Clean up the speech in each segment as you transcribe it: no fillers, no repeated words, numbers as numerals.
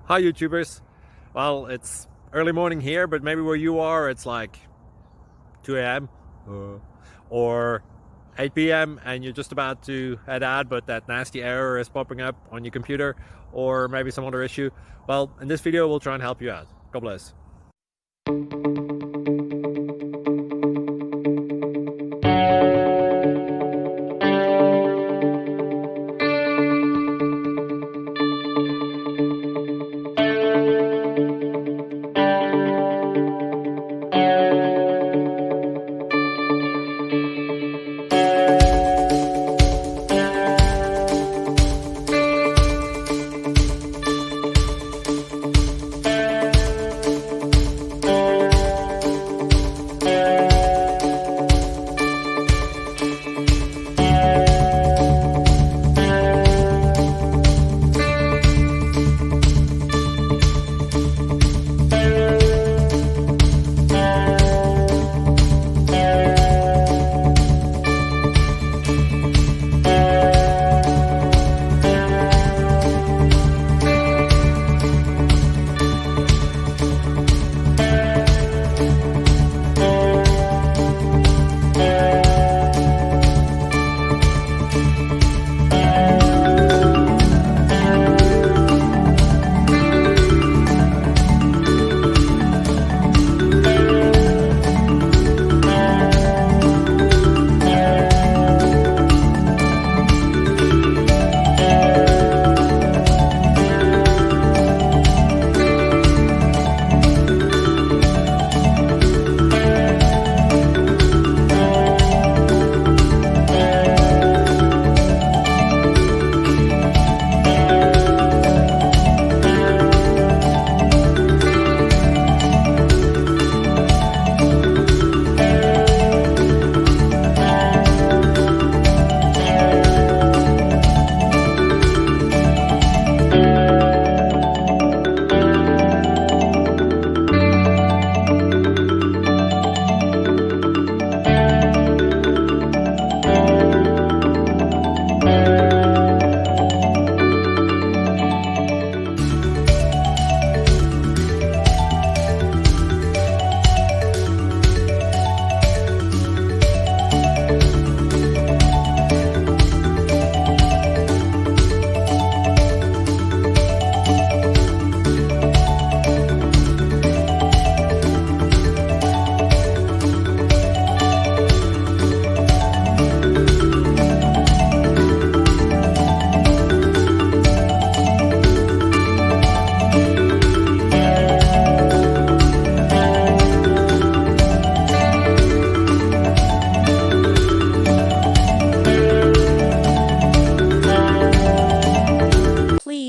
Hi YouTubers. Well, it's early morning here, but maybe where you are it's like 2 a.m. or 8 p.m. and you're just about to head out, but that nasty error is popping up on your computer, or maybe some other issue. Well, in this video we'll try and help you out. God bless.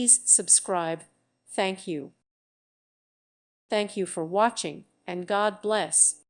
Please subscribe. Thank you. Thank you for watching, and God bless.